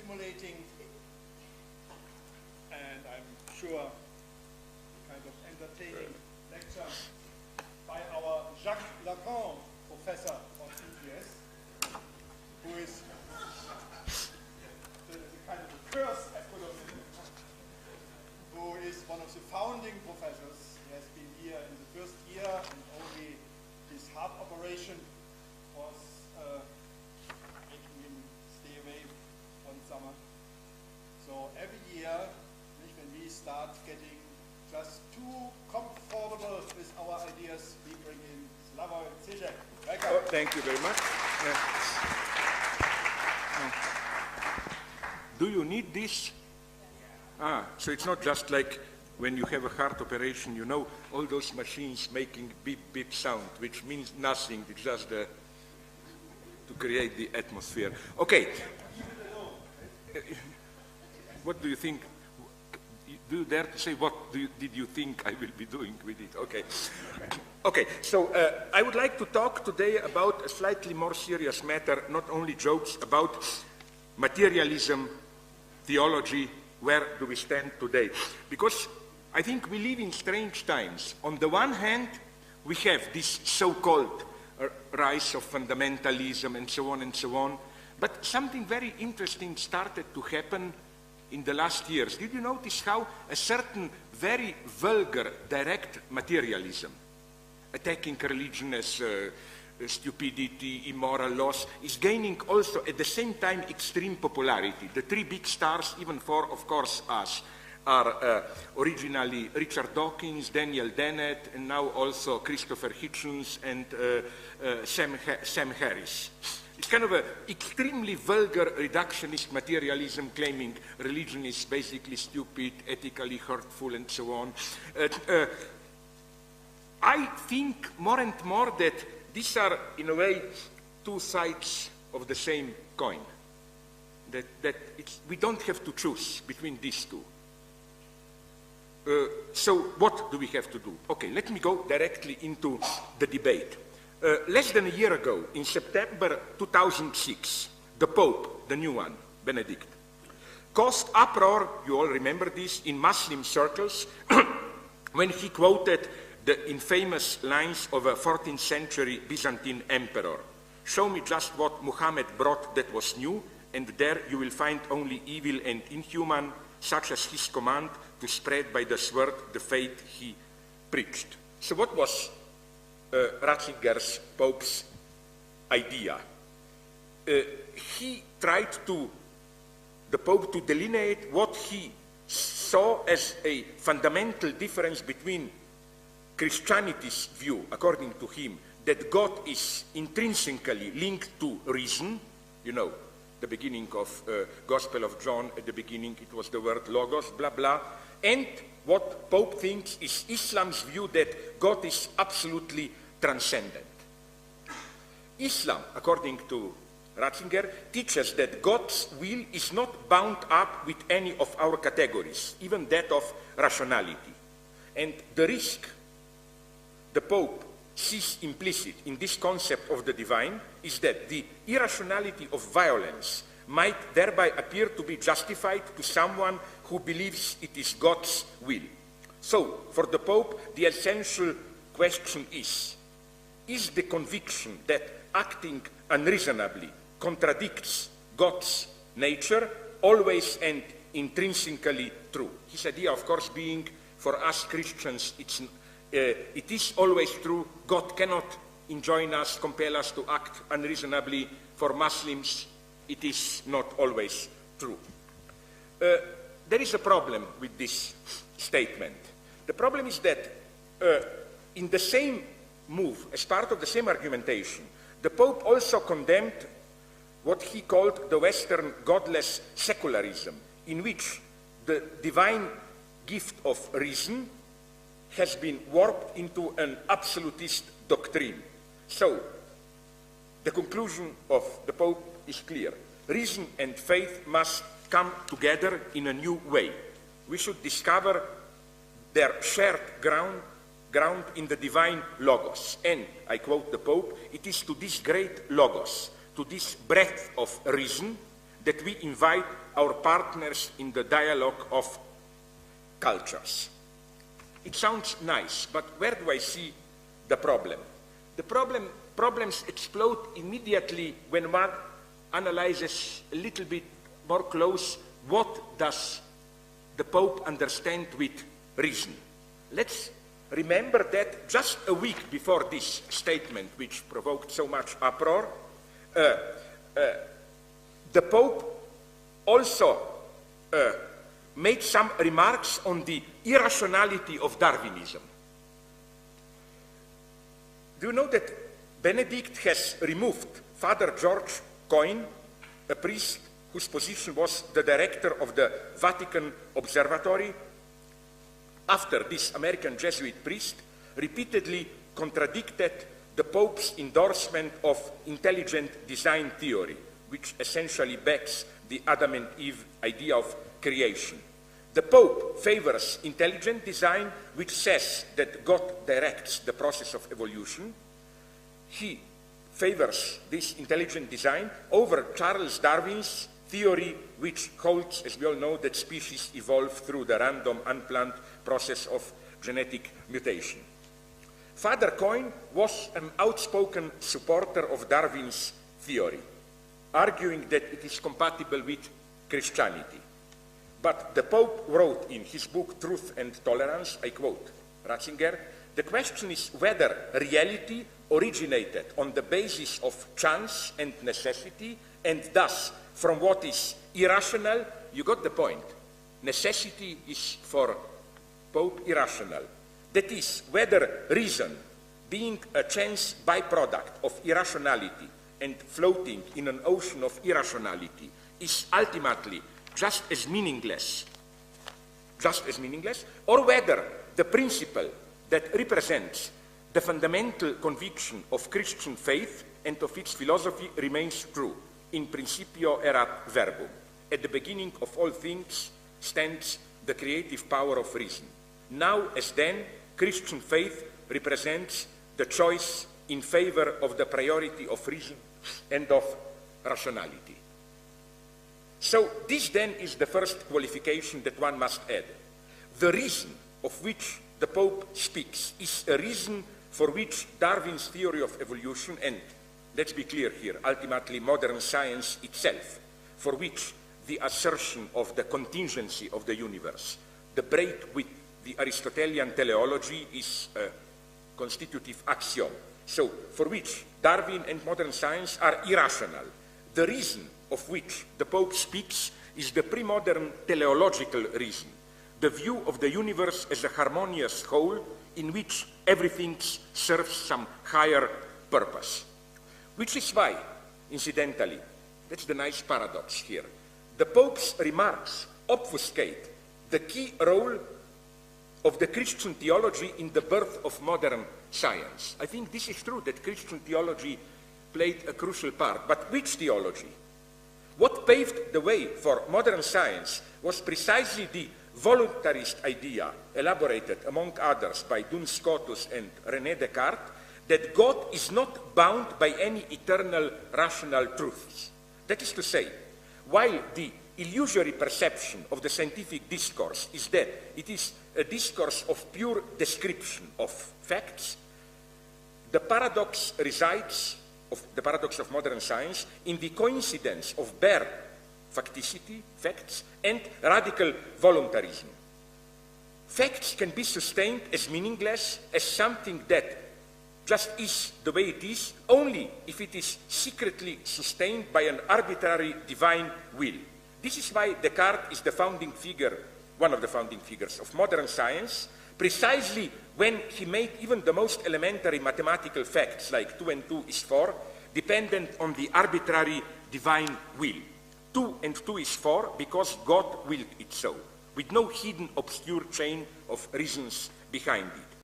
stimulating and I'm sure kind of entertaining lecture by our Jacques Lacan, professor of CGS, who is the kind of the first, I put of who is one of the founding professors. He has been here in the first year, and only his heart operation was making him stay away one summer. So every year, when we start getting just too comfortable with our ideas, we bring in Slavoj Zizek. Welcome. Oh, thank you very much. Do you need this? So it's not just like when you have a heart operation, you know, all those machines making beep, beep sound, which means nothing, it's just to create the atmosphere. Okay. What do you think? Do you dare to say what did you think I will be doing with it? Okay. Okay, so I would like to talk today about a slightly more serious matter, not only jokes, about materialism, theology, where do we stand today? Because I think we live in strange times. On the one hand, we have this so-called rise of fundamentalism and so on, but something very interesting started to happen in the last years. Did you notice how a certain very vulgar, direct materialism, attacking religion as stupidity, immoral laws, is gaining also at the same time extreme popularity. The three big stars, even for, of course, us, are originally Richard Dawkins, Dennett, and now also Christopher Hitchens and Sam Harris. It's kind of an extremely vulgar reductionist materialism claiming religion is basically stupid, ethically hurtful, and so on. I think more and more that these are, in a way, two sides of the same coin. That we don't have to choose between these two. So what do we have to do? Okay, let me go directly into the debate. Less than a year ago, in September 2006, the Pope, the new one, Benedict, caused uproar, you all remember this, in Muslim circles when he quoted the infamous lines of a 14th century Byzantine emperor. Show me just what Muhammad brought that was new, and there you will find only evil and inhuman, such as his command to spread by the sword the faith he preached. So what was Ratzinger's Pope's idea? He tried the Pope to delineate what he saw as a fundamental difference between Christianity's view, according to him, that God is intrinsically linked to reason. You know, the beginning of Gospel of John, at the beginning it was the word logos, blah, blah. And what Pope thinks is Islam's view that God is absolutely transcendent. Islam, according to Ratzinger, teaches that God's will is not bound up with any of our categories, even that of rationality. And the risk the Pope sees implicit in this concept of the divine is that the irrationality of violence might thereby appear to be justified to someone who believes it is God's will. So, for the Pope, the essential question is the conviction that acting unreasonably contradicts God's nature always and intrinsically true? His idea, of course, being, for us Christians, it is always true. God cannot enjoin us, compel us to act unreasonably. For Muslims, it is not always true. There is a problem with this statement. The problem is that in the same move, as part of the same argumentation, the Pope also condemned what he called the Western godless secularism, in which the divine gift of reason has been warped into an absolutist doctrine. So, the conclusion of the Pope is clear. Reason and faith must come together in a new way. We should discover their shared ground in the divine logos. And, I quote the Pope, it is to this great logos, to this breadth of reason, that we invite our partners in the dialogue of cultures. It sounds nice, but where do I see the problem? The problems explode immediately when one analyzes a little bit more close what does the Pope understand with reason. Let's remember that just a week before this statement, which provoked so much uproar, the Pope also made some remarks on the irrationality of Darwinism. Do you know that Benedict has removed Father George Coyne, a priest whose position was the director of the Vatican Observatory, after this American Jesuit priest repeatedly contradicted the Pope's endorsement of intelligent design theory, which essentially backs the Adam and Eve idea of creation. The Pope favors intelligent design, which says that God directs the process of evolution. He favors this intelligent design over Charles Darwin's theory, which holds, as we all know, that species evolve through the random, unplanned process of genetic mutation. Father Coyne was an outspoken supporter of Darwin's theory, arguing that it is compatible with Christianity. But the Pope wrote in his book, Truth and Tolerance, I quote Ratzinger, "The question is whether reality originated on the basis of chance and necessity, and thus from what is irrational." You got the point. Necessity is for Pope irrational. That is, whether reason, being a chance byproduct of irrationality and floating in an ocean of irrationality, is ultimately just as meaningless, or whether the principle that represents the fundamental conviction of Christian faith and of its philosophy remains true. In principio erat verbum. At the beginning of all things stands the creative power of reason. Now as then, Christian faith represents the choice in favor of the priority of reason and of rationality. So this then is the first qualification that one must add. The reason of which the Pope speaks is a reason for which Darwin's theory of evolution, and let's be clear here, ultimately modern science itself, for which the assertion of the contingency of the universe, the break with the Aristotelian teleology, is a constitutive axiom. So, for which Darwin and modern science are irrational. The reason of which the Pope speaks is the pre-modern teleological reason, the view of the universe as a harmonious whole in which everything serves some higher purpose. Which is why, incidentally, that's the nice paradox here, the Pope's remarks obfuscate the key role of the Christian theology in the birth of modern science. I think this is true, that Christian theology played a crucial part. But which theology? What paved the way for modern science was precisely the voluntarist idea, elaborated among others by Duns Scotus and René Descartes, that God is not bound by any eternal rational truths. That is to say, while the illusory perception of the scientific discourse is that it is a discourse of pure description of facts, the paradox resides, the paradox of modern science, in the coincidence of bare facticity, facts, and radical voluntarism. Facts can be sustained as meaningless, as something that just is the way it is, only if it is secretly sustained by an arbitrary divine will. This is why Descartes is the founding figure, one of the founding figures of modern science, precisely when he made even the most elementary mathematical facts, like 2 and 2 is 4, dependent on the arbitrary divine will. 2 and 2 is 4 because God willed it so, with no hidden obscure chain of reasons behind it.